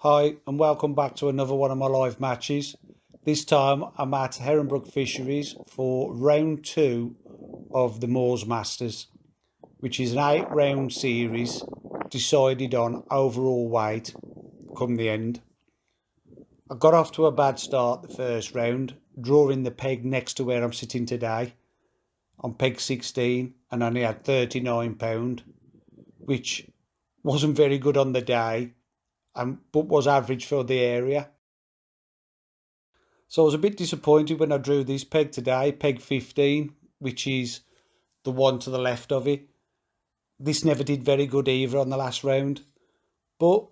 Hi and welcome back to another one of my live matches. This time I'm at Heronbrook Fisheries for round 2 of the Moors Masters, which is an 8-round series decided on overall weight come the end. I got off to a bad start the first round, drawing the peg next to where I'm sitting today on peg 16 and only had £39, which wasn't very good on the day but was average for the area. So I was a bit disappointed when I drew this peg today, peg 15, which is the one to the left of it. This never did very good either on the last round. But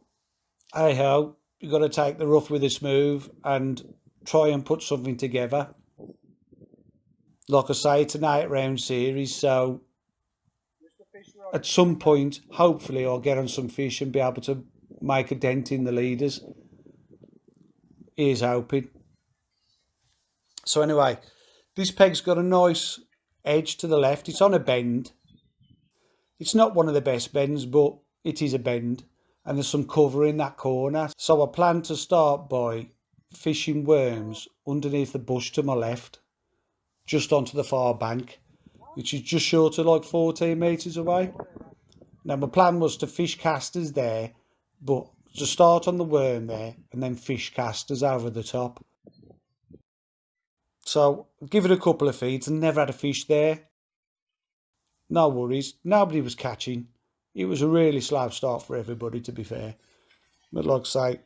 hey ho, you've got to take the rough with the smooth and try and put something together. Like I say, it's an 8-round series, so at some point, hopefully I'll get on some fish and be able to make a dent in the leaders. Here's hoping. So anyway, this peg's got a nice edge to the left. It's on a bend. It's not one of the best bends, but it is a bend. And there's some cover in that corner. So I plan to start by fishing worms underneath the bush to my left, just onto the far bank, which is just short of like 14 metres away. Now my plan was to fish casters there, but to start on the worm there and then fish casters over the top. So give it a couple of feeds and never had a fish there. No worries, nobody was catching. It was a really slow start for everybody, to be fair. But like I say,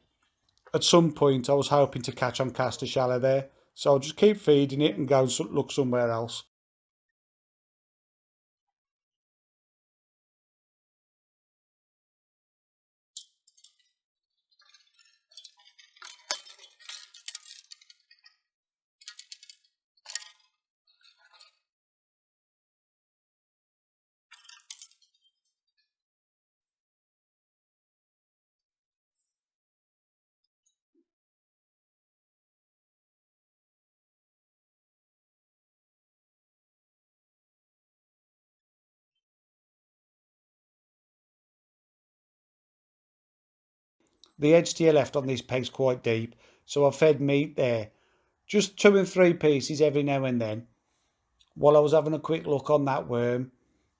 at some point I was hoping to catch on caster shallow there. So I'll just keep feeding it and go and look somewhere else. The edge to your left on this peg's quite deep, so I fed meat there. Just 2 and 3 pieces every now and then, while I was having a quick look on that worm.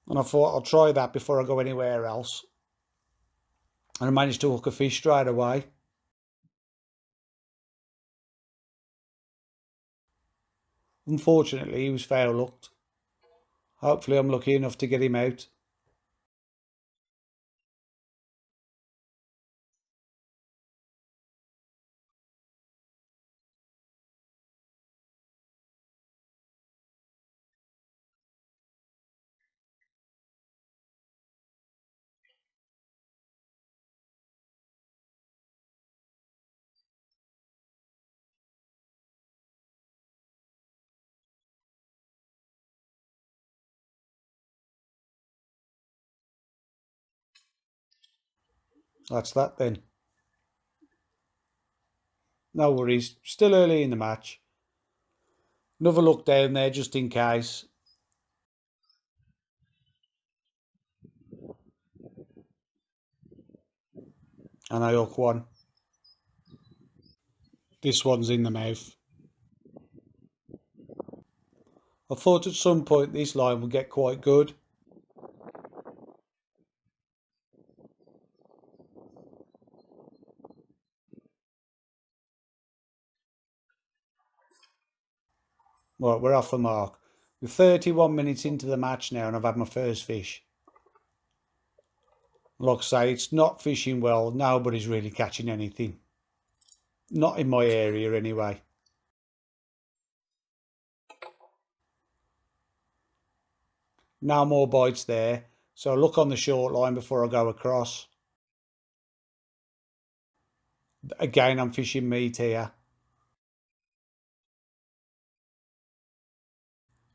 And I thought I'll try that before I go anywhere else. And I managed to hook a fish straight away. Unfortunately, he was foul hooked. Hopefully I'm lucky enough to get him out. That's that then. No worries. Still early in the match. Another look down there just in case. And I hook one. This one's in the mouth. I thought at some point this line would get quite good. Right, we're off the mark. We're 31 minutes into the match now and I've had my first fish. Like I say, it's not fishing well. Nobody's really catching anything. Not in my area anyway. No more bites there. So I look on the short line before I go across. Again, I'm fishing meat here.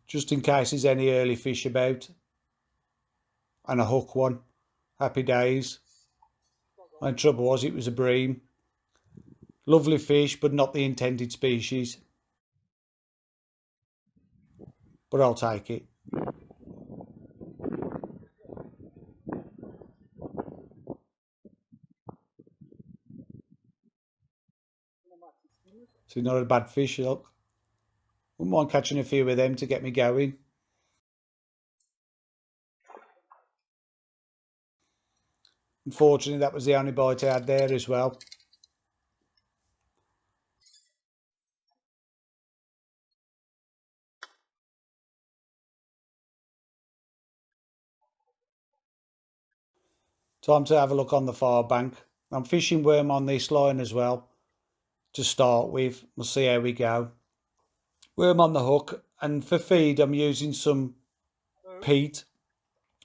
Just in case there's any early fish about. And I hook one. Happy days. And trouble was it was a bream. Lovely fish, but not the intended species. But I'll take it. So not a bad fish, look. Wouldn't mind catching a few of them to get me going. Unfortunately, that was the only bite I had there as well. Time to have a look on the far bank. I'm fishing worm on this line as well to start with. We'll see how we go. Worm on the hook, and for feed I'm using some peat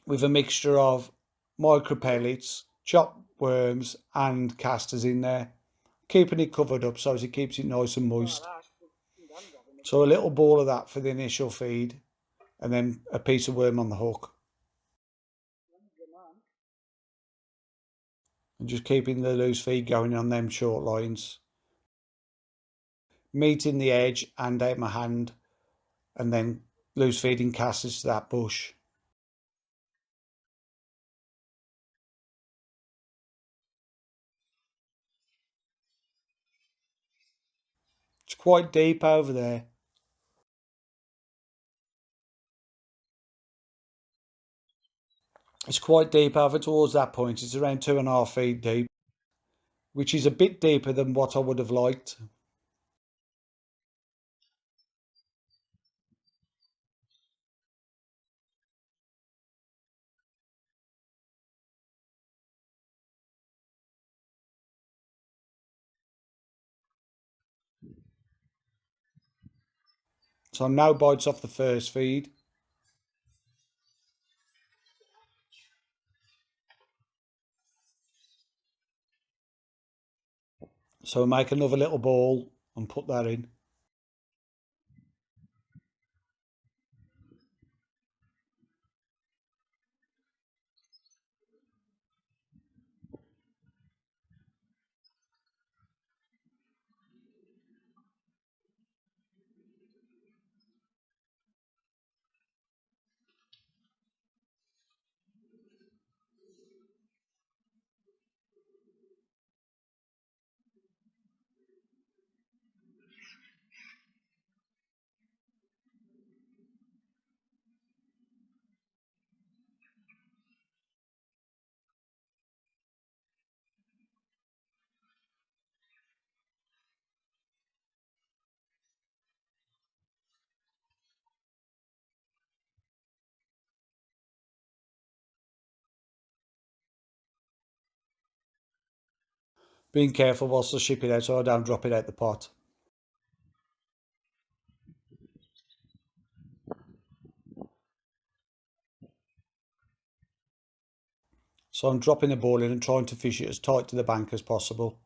with a mixture of micro pellets, chopped worms and casters in there, keeping it covered up so as it keeps it nice and moist. So a little ball of that for the initial feed, and then a piece of worm on the hook. And just keeping the loose feed going on them short lines. Meeting the edge and out my hand, and then loose feeding casters to that bush. It's quite deep over there. It's quite deep over towards that point. It's around 2.5 feet deep, which is a bit deeper than what I would have liked. So no bites off the first feed. So make another little ball and put that in. Being careful whilst I ship it out so I don't drop it out the pot. So I'm dropping the ball in and trying to fish it as tight to the bank as possible.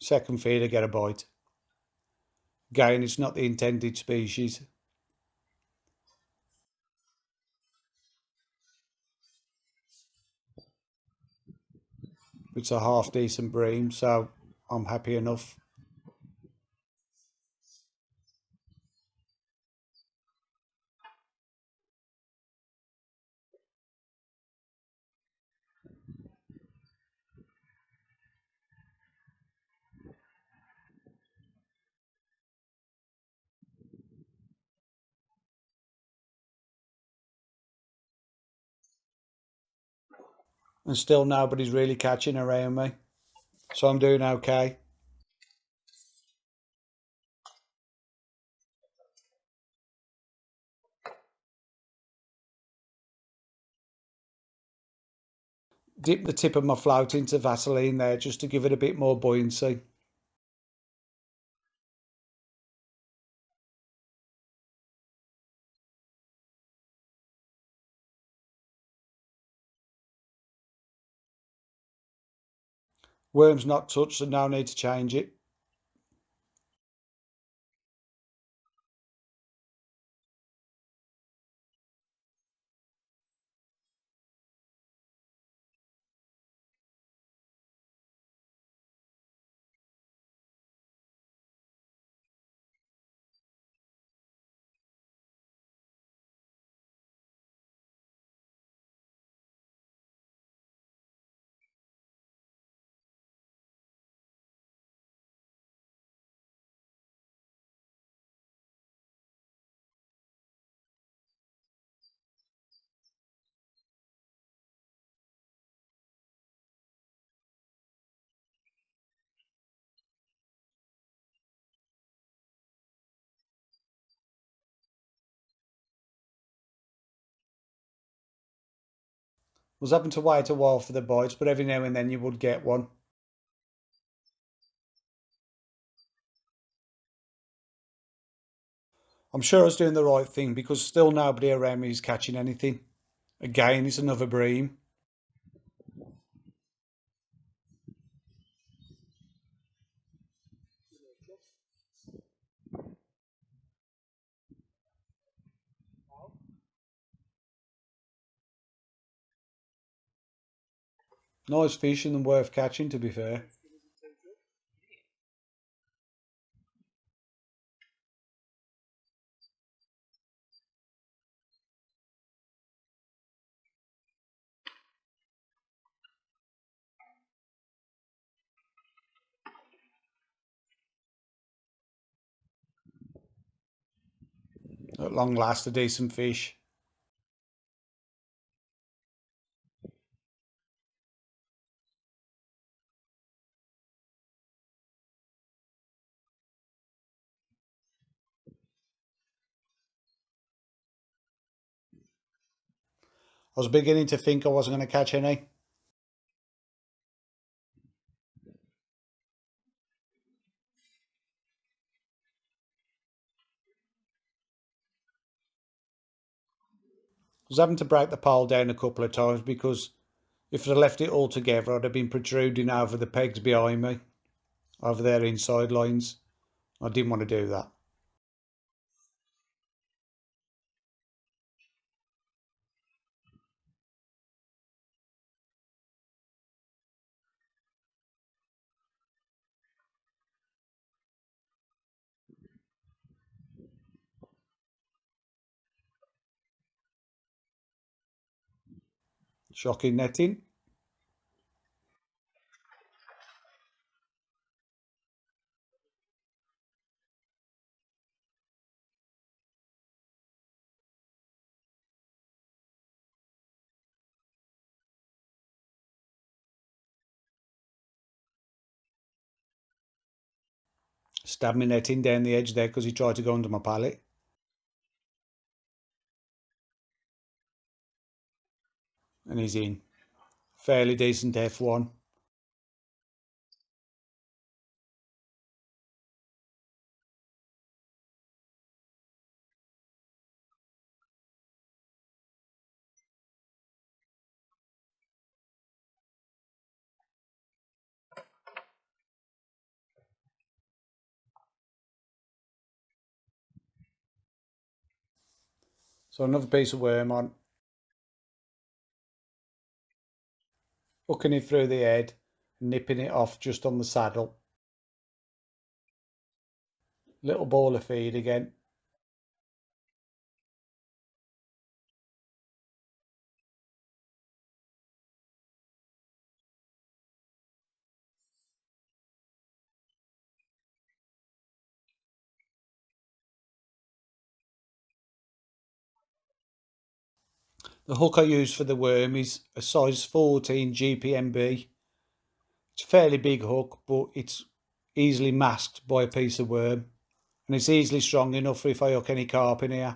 Second feed, I get a bite. Again, it's not the intended species. It's a half decent bream, so I'm happy enough. And still nobody's really catching around me. So I'm doing okay. Dip the tip of my float into Vaseline there just to give it a bit more buoyancy. Worm's not touched, so no need to change it. Was having to wait a while for the bites, but every now and then you would get one. I'm sure I was doing the right thing because still nobody around me is catching anything. Again, it's another bream. Nice fish and worth catching, to be fair. At long last, a decent fish. I was beginning to think I wasn't going to catch any. I was having to break the pole down a couple of times because if I'd left it all together, I'd have been protruding over the pegs behind me, over their inside lines. I didn't want to do that. Shocking netting. Stabbed me netting down the edge there because he tried to go under my pallet. And he's in. Fairly decent F1. So another piece of worm on. Hooking it through the head, nipping it off just on the saddle. Little ball of feed again. The hook I use for the worm is a size 14 GPMB. It's a fairly big hook, but it's easily masked by a piece of worm. And it's easily strong enough for if I hook any carp in here.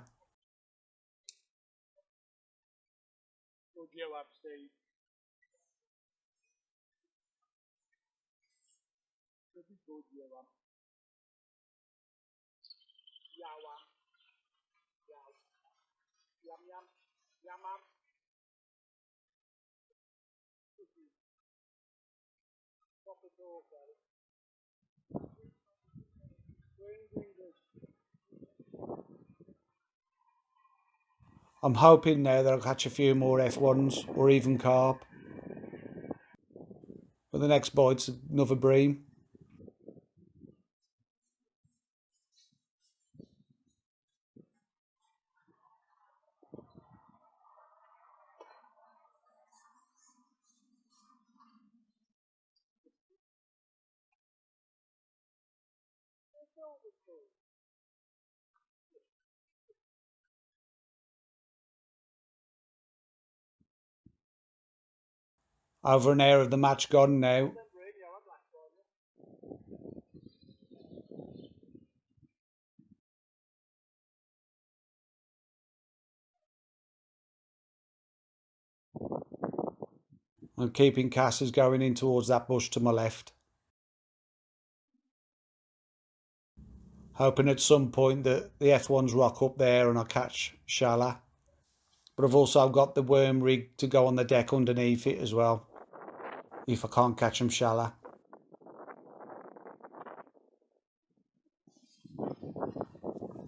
I'm hoping now that I'll catch a few more F1s or even carp. But the next bite's another bream. Over an hour of the match gone now. I'm keeping casters going in towards that bush to my left, hoping at some point that the F1s rock up there and I catch shallow. But I've also got the worm rig to go on the deck underneath it as well, if I can't catch them shallow.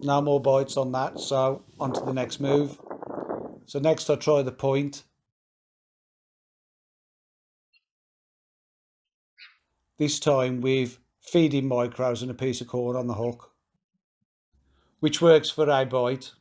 No more bites on that, so on to the next move. So next I try the point. This time with feeding micros and a piece of cord on the hook, which works for a bite.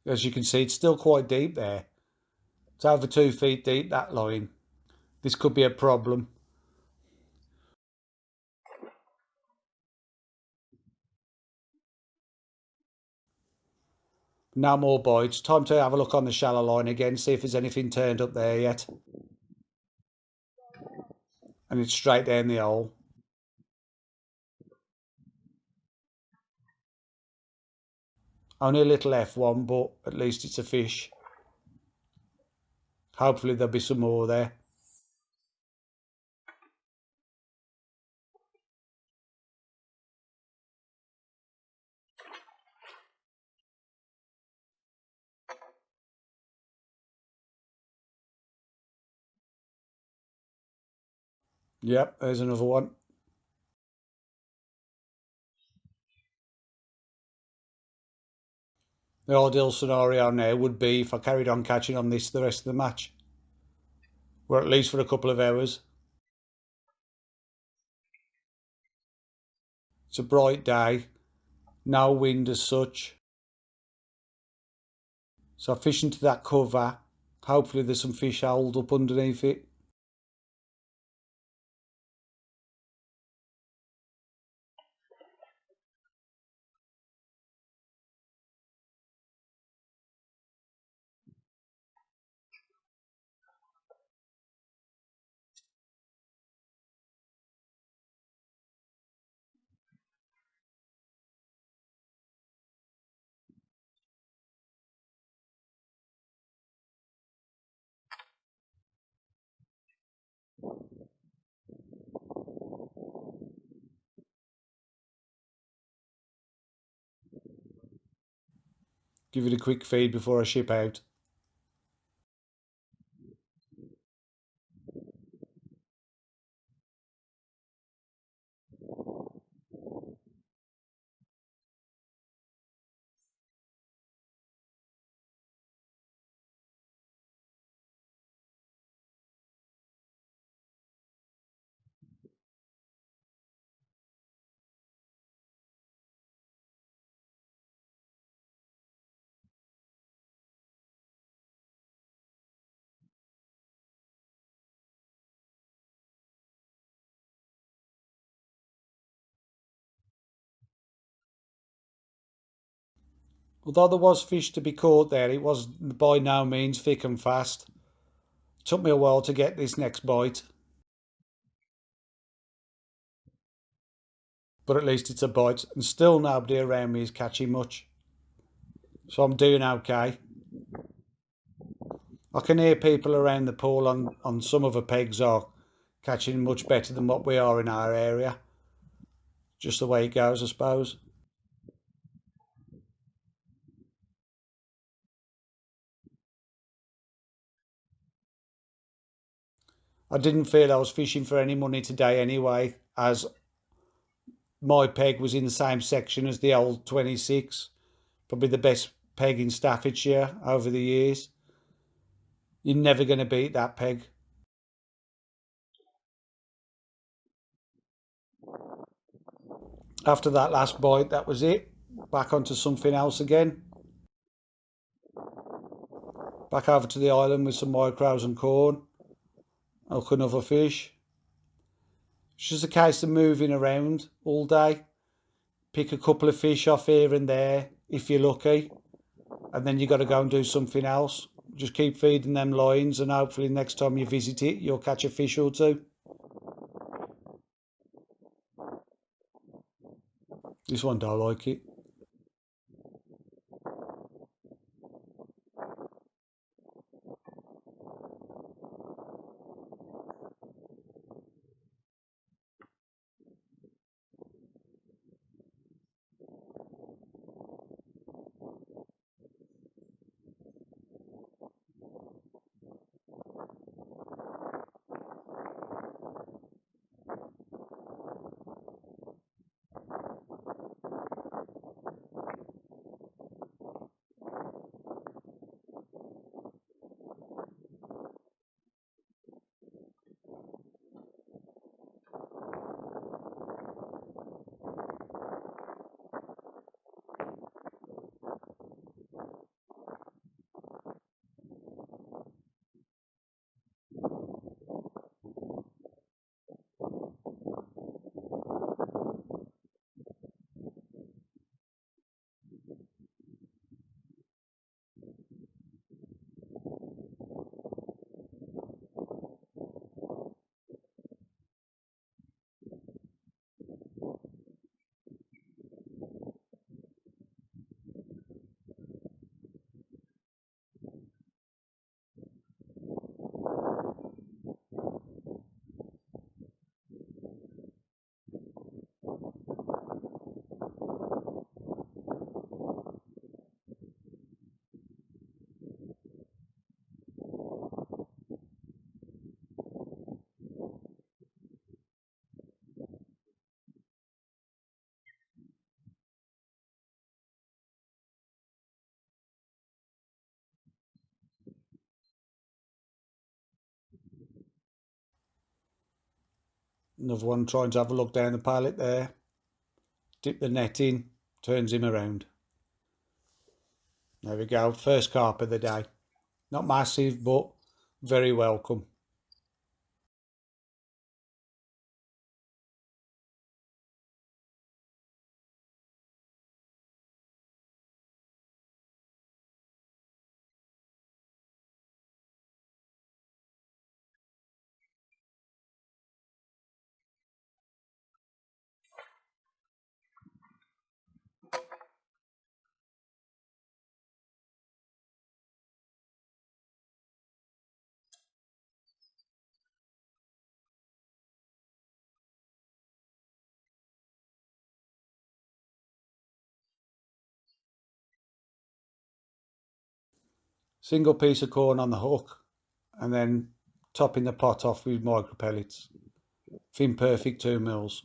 As you can see, it's still quite deep there. It's over 2 feet deep, that line. This could be a problem. No more bites. Time to have a look on the shallow line again, see if there's anything turned up there yet. And it's straight down the hole. Only a little F1, but at least it's a fish. Hopefully there'll be some more there. Yep, there's another one. The ideal scenario now would be if I carried on catching on this the rest of the match. Or at least for a couple of hours. It's a bright day. No wind as such. So I fish into that cover. Hopefully there's some fish holed up underneath it. Give it a quick feed before I ship out. Although there was fish to be caught there, it was by no means thick and fast. It took me a while to get this next bite. But at least it's a bite, and still nobody around me is catching much. So I'm doing okay. I can hear people around the pool on some other pegs are catching much better than what we are in our area. Just the way it goes, I suppose. I didn't feel I was fishing for any money today anyway, as my peg was in the same section as the old 26. Probably the best peg in Staffordshire over the years. You're never going to beat that peg. After that last bite, that was it. Back onto something else again. Back over to the island with some micros and corn. Hook another fish. It's just a case of moving around all day. Pick a couple of fish off here and there if you're lucky, and then you got to go and do something else. Just keep feeding them lines, and hopefully next time you visit it, you'll catch a fish or two. This one don't like it. Another one trying to have a look down the pallet there. Dip the net in, turns him around. There we go, first carp of the day. Not massive, but very welcome. Single piece of corn on the hook, and then topping the pot off with micro pellets. Fin perfect 2 mils.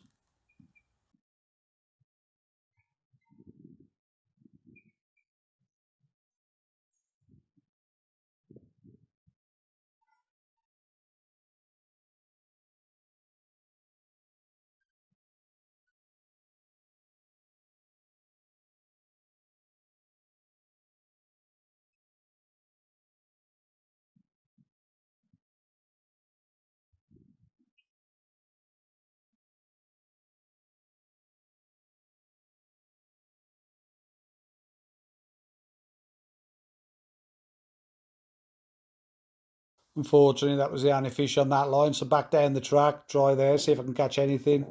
Unfortunately, that was the only fish on that line, so back down the track, try there, see if I can catch anything.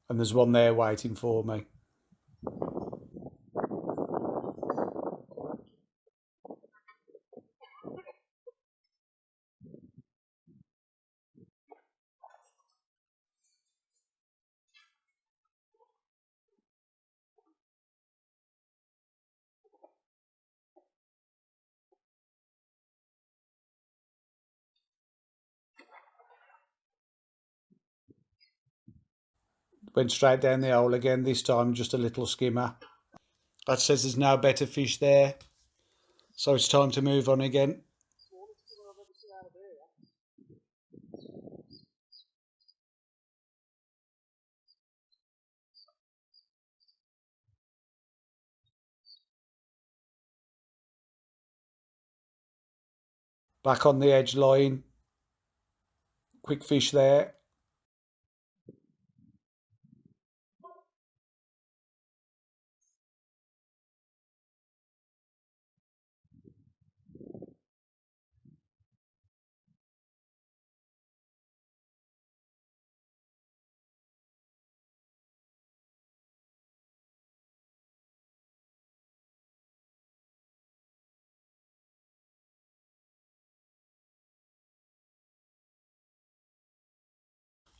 And there's one there waiting for me. Went straight down the hole again, this time just a little skimmer. That says there's no better fish there, so it's time to move on again. Back on the edge line. Quick fish there.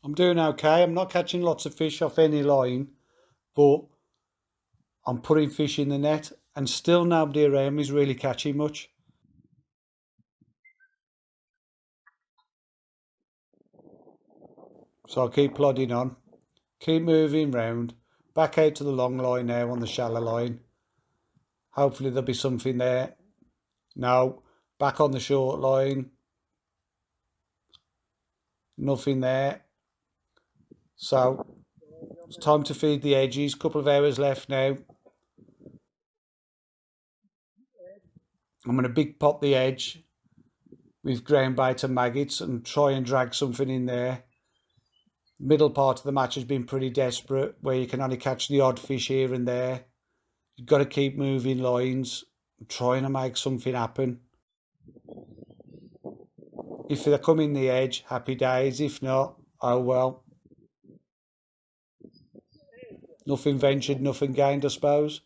I'm doing okay. I'm not catching lots of fish off any line, but I'm putting fish in the net and still nobody around me is really catching much. So I'll keep plodding on, keep moving round, back out to the long line now on the shallow line. Hopefully there'll be something there. No, back on the short line. Nothing there. So it's time to feed the edges. Couple of hours left now. I'm going to big pot the edge with ground bait and maggots and try and drag something in there. Middle part of the match has been pretty desperate, where you can only catch the odd fish here and there. You've got to keep moving lines, trying to make something happen. If they come in the edge, happy days. If not, oh well. Nothing ventured, nothing gained, I suppose.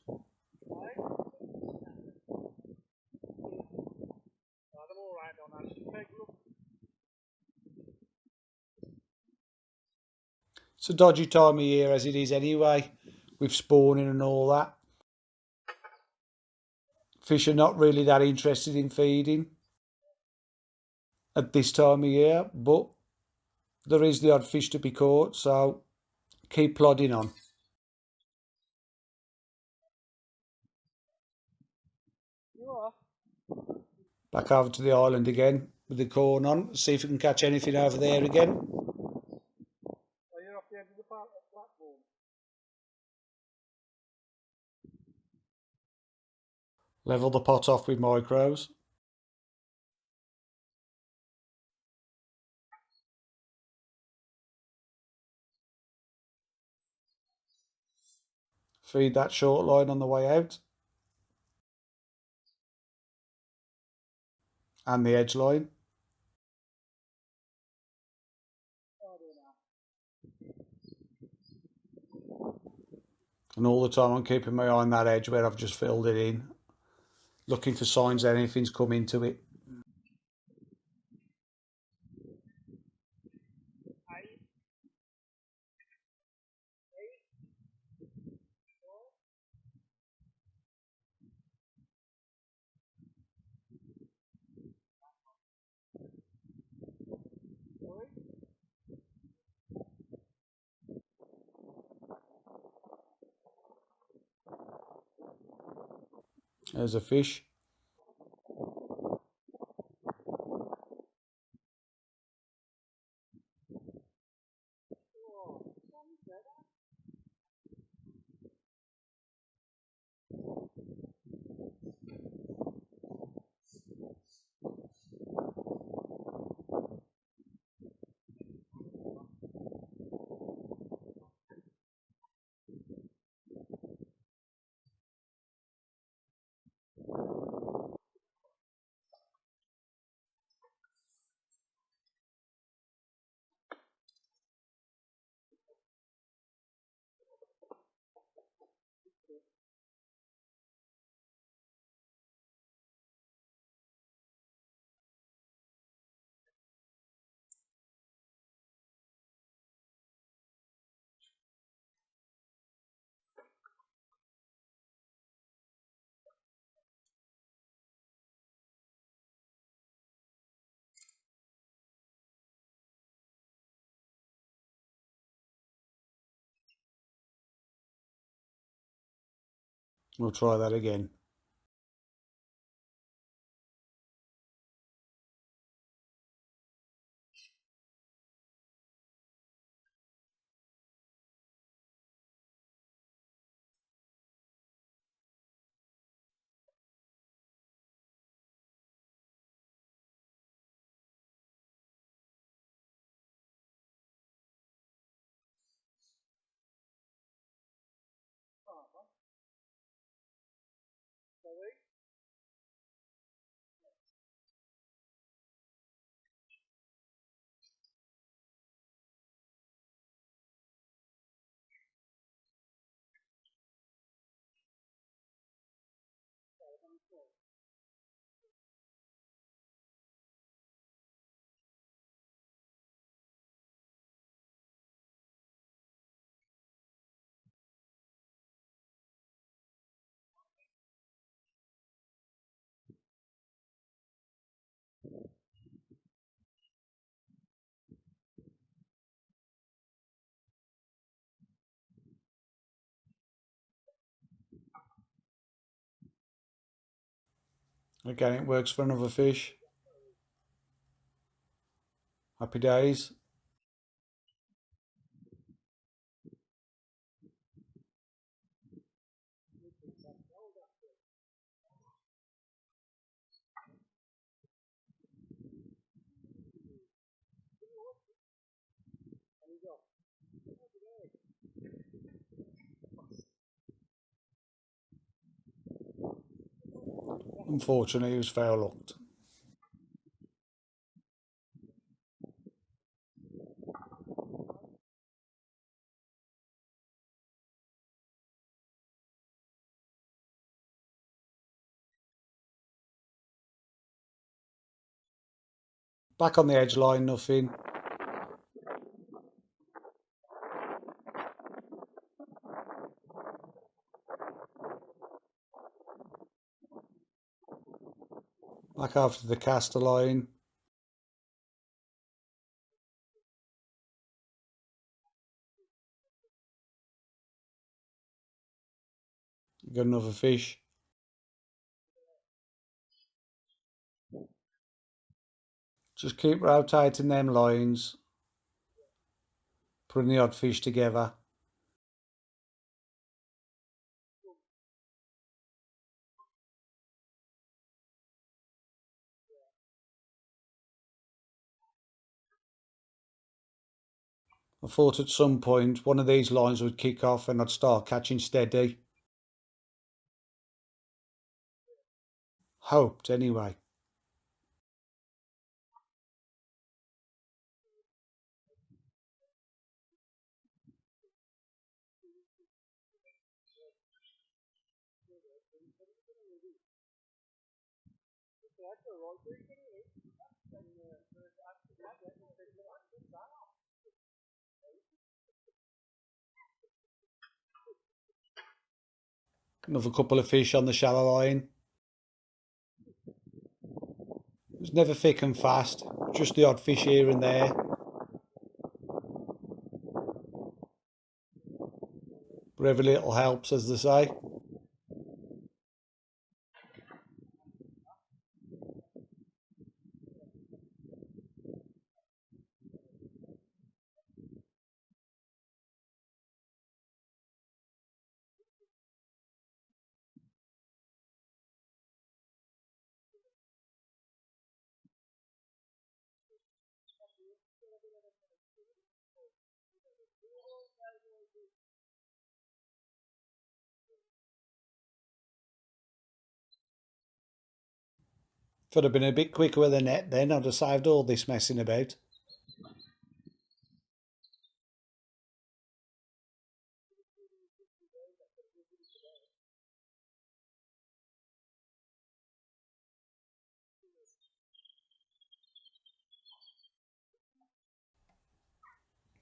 It's a dodgy time of year as it is anyway, with spawning and all that. Fish are not really that interested in feeding at this time of year, but there is the odd fish to be caught, so keep plodding on. Back over to the island again with the corn on, see if we can catch anything over there again. Level the pot off with micros. Feed that short line on the way out. And the edge line. And all the time I'm keeping my eye on that edge where I've just filled it in, looking for signs that anything's come into it. There's a fish. We'll try that again. Again, it works for another fish. Happy days. Unfortunately, it was foul looked. Back on the edge line, nothing. Back after the caster line. Got another fish. Just keep rotating them lines, putting the odd fish together. I thought at some point one of these lines would kick off and I'd start catching steady. Hoped, anyway. Another couple of fish on the shallow line. It was never thick and fast, just the odd fish here and there. But every little helps, as they say. If I'd have been a bit quicker with the net then, I'd have saved all this messing about.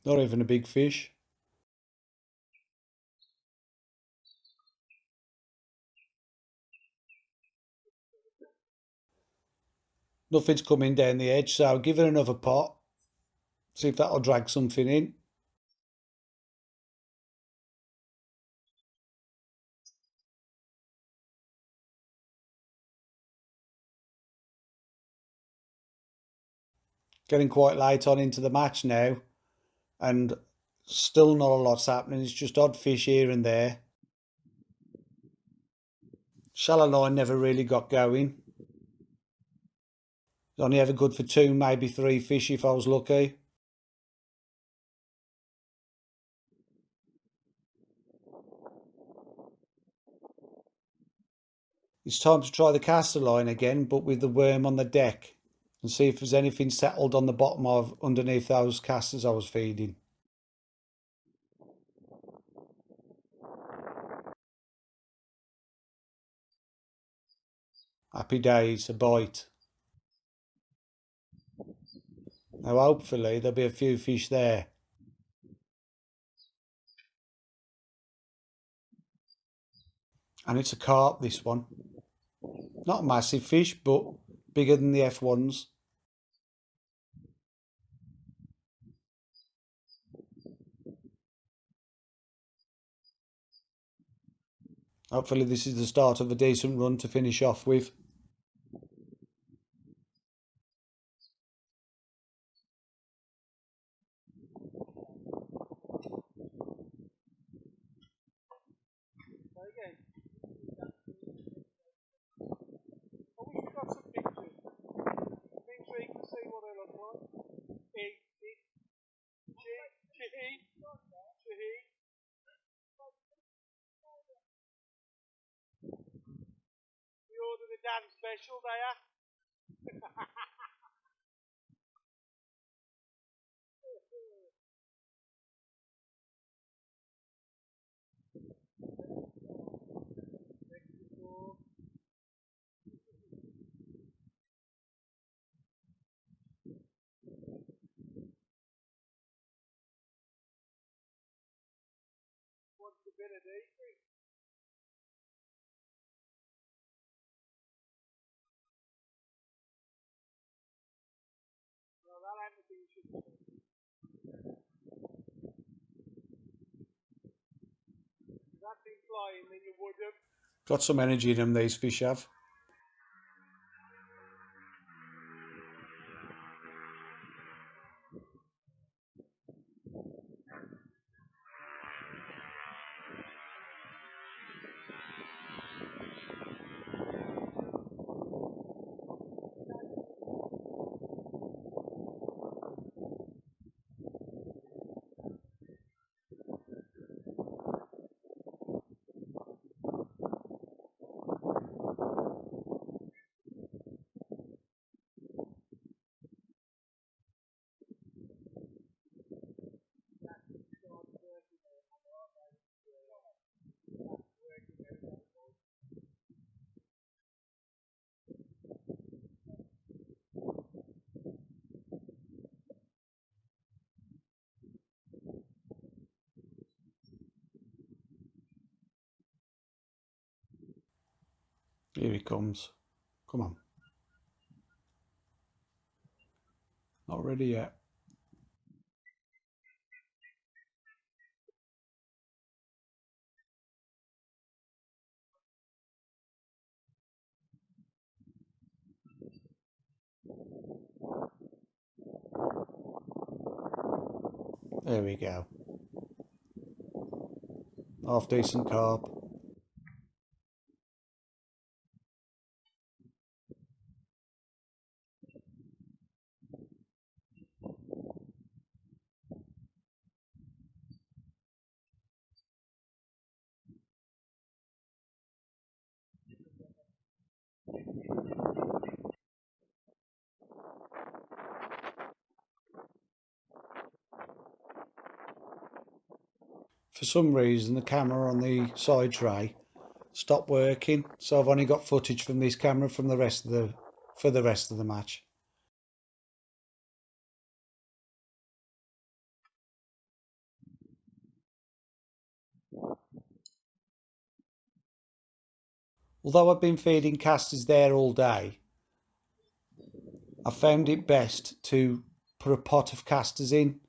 Not even a big fish. Nothing's coming down the edge, so I'll give it another pot. See if that'll drag something in. Getting quite late on into the match now, and still not a lot's happening. It's just odd fish here and there. Shallow line never really got going. Only ever good for 2, maybe 3 fish if I was lucky. It's time to try the caster line again, but with the worm on the deck, and see if there's anything settled on the bottom of underneath those casters I was feeding. Happy days, a bite. Now hopefully there'll be a few fish there. And it's a carp, this one. Not a massive fish, but bigger than the F1s. Hopefully this is the start of a decent run to finish off with. You ordered a damn special there. What's the bit of these? Well, that ain't the thing you should do. If that thing flying, then you would have. Got some energy in them, these fish have. Here he comes. Come on. Not ready yet. There we go. Half decent carp. For some reason the camera on the side tray stopped working, so I've only got footage from this camera from the rest of the match. Although I've been feeding casters there all day, I found it best to put a pot of casters in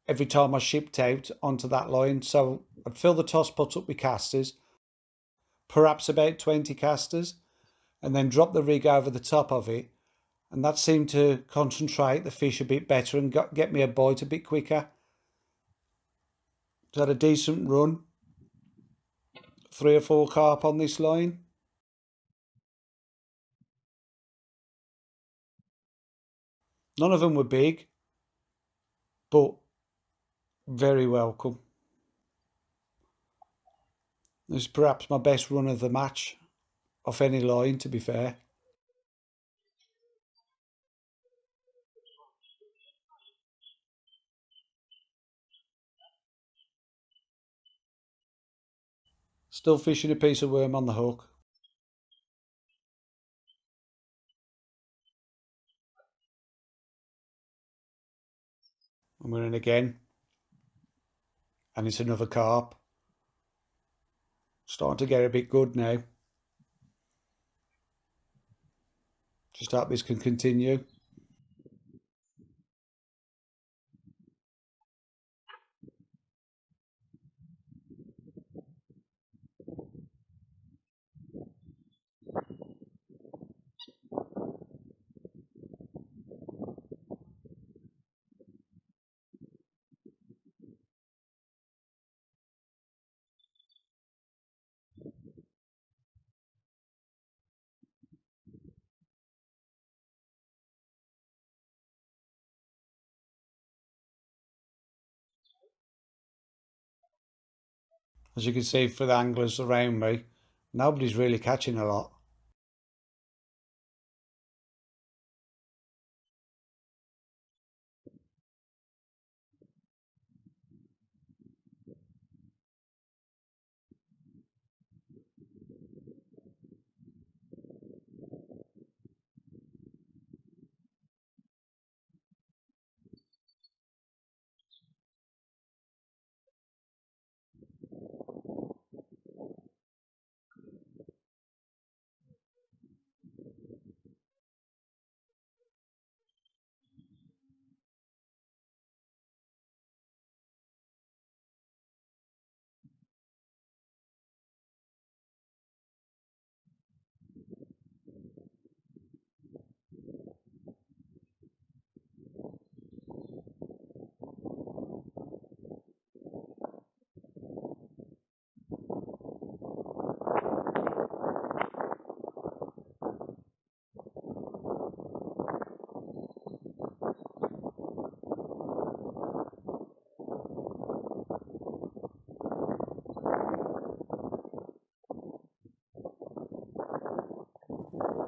every time I shipped out onto that line. So I'd fill the toss pot up with casters, perhaps about 20 casters, and then drop the rig over the top of it. And that seemed to concentrate the fish a bit better and get me a bite a bit quicker. So I had a decent run, 3 or 4 carp on this line. None of them were big, but very welcome. This is perhaps my best run of the match off any line, to be fair. Still fishing a piece of worm on the hook. And we're in again. And it's another carp. Starting to get a bit good now. Just hope this can continue. As you can see for the anglers around me, nobody's really catching a lot.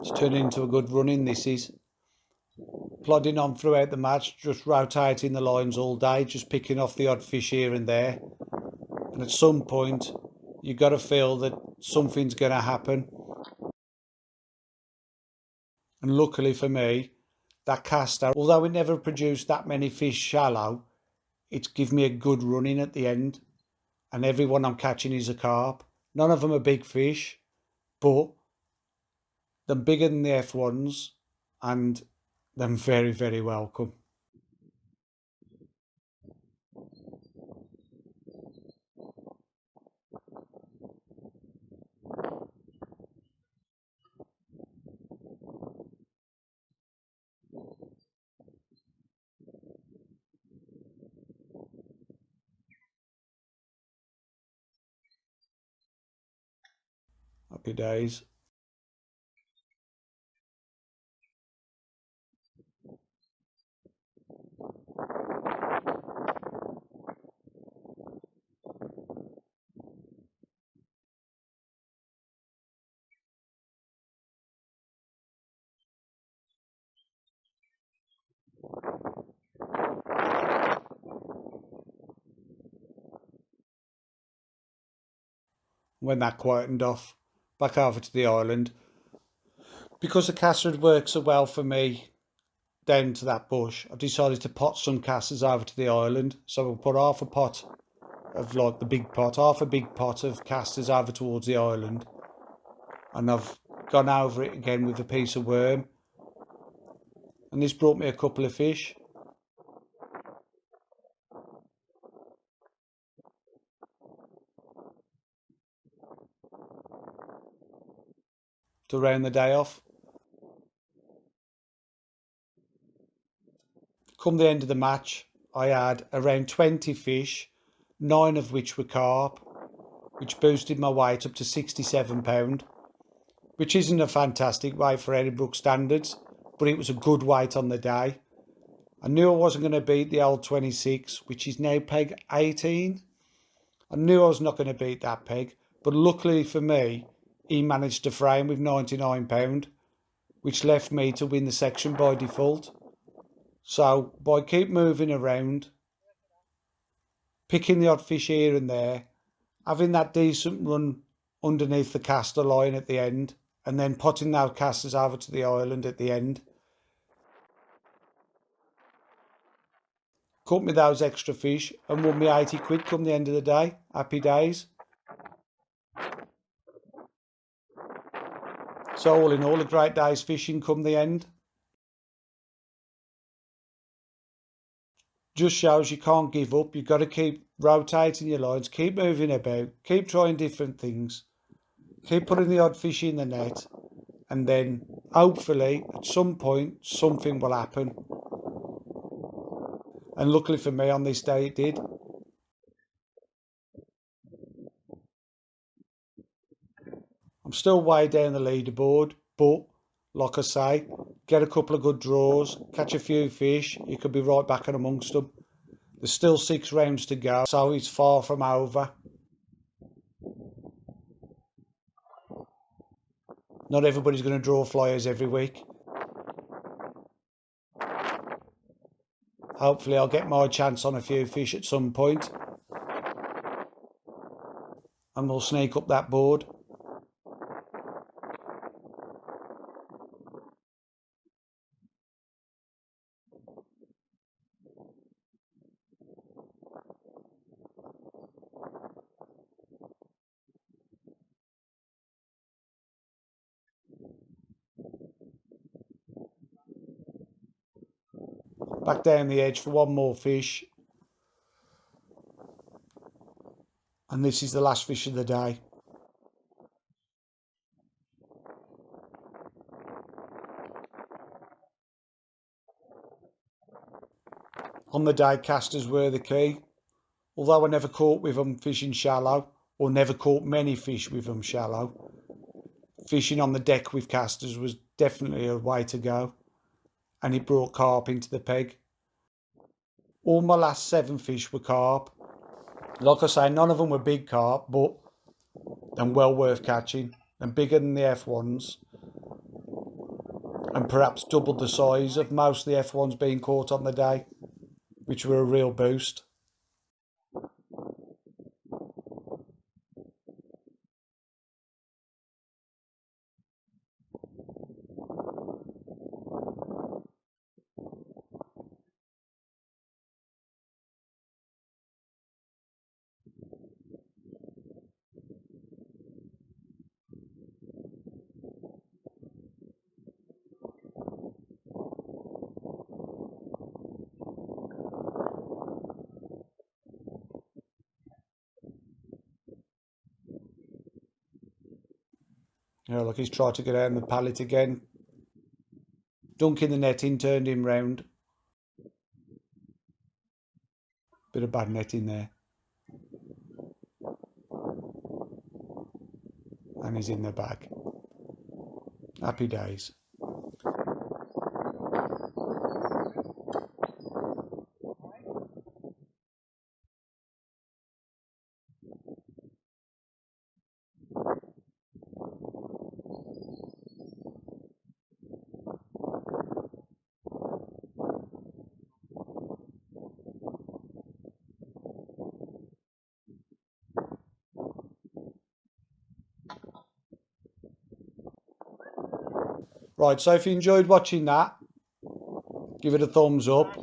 It's turning into a good run-in, this is. Plodding on throughout the match, just rotating the lines all day, just picking off the odd fish here and there. And at some point, you've got to feel that something's going to happen. And luckily for me, that caster, although it never produced that many fish shallow, it's given me a good run-in at the end. And everyone I'm catching is a carp. None of them are big fish, but they're bigger than the F1s, and they're very, very welcome. Happy days. When that quietened off, back over to the island. Because the caster had worked so well for me down to that bush, I decided to pot some casters over to the island. So we'll put half a pot of, like, the big pot, half a big pot of casters over towards the island. And I've gone over it again with a piece of worm. And this brought me a couple of fish to round the day off. Come the end of the match, I had around 20 fish, 9 of which were carp, which boosted my weight up to £67, which isn't a fantastic weight for Heronbrook standards, but it was a good weight on the day. I knew I wasn't going to beat the old 26, which is now peg 18. I knew I was not going to beat that peg, but luckily for me, he managed to frame with £99, which left me to win the section by default. So by keep moving around, picking the odd fish here and there, having that decent run underneath the caster line at the end, and then potting those casters over to the island at the end, caught me those extra fish and won me 80 quid come the end of the day. Happy days. So all in all, a great day's fishing come the end. Just shows you can't give up. You've got to keep rotating your lines, keep moving about, keep trying different things, keep putting the odd fish in the net, and then hopefully at some point something will happen. And luckily for me, on this day it did. I'm still way down the leaderboard, but like I say, get a couple of good draws, catch a few fish, you could be right back in amongst them. There's still 6 rounds to go, so it's far from over. Not everybody's going to draw flyers every week. Hopefully I'll get my chance on a few fish at some point, and we'll sneak up that board. Back down the edge for one more fish. And this is the last fish of the day. On the day, casters were the key. Although I never caught with them fishing shallow, or never caught many fish with them shallow, fishing on the deck with casters was definitely a way to go. And it brought carp into the peg. All my last 7 fish were carp. Like I say, none of them were big carp, but they're well worth catching. And bigger than the F1s. And perhaps double the size of most of the F1s being caught on the day, which were a real boost. You know, like he's tried to get out on the pallet again. Dunking the net in, turned him round. Bit of bad netting there. And he's in the bag. Happy days. Right, so if you enjoyed watching that, give it a thumbs up.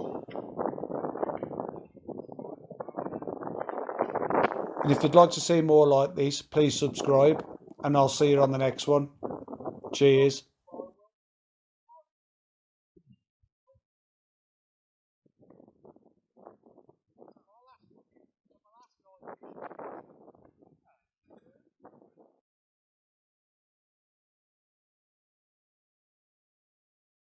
And if you'd like to see more like this, please subscribe. And I'll see you on the next one. Cheers.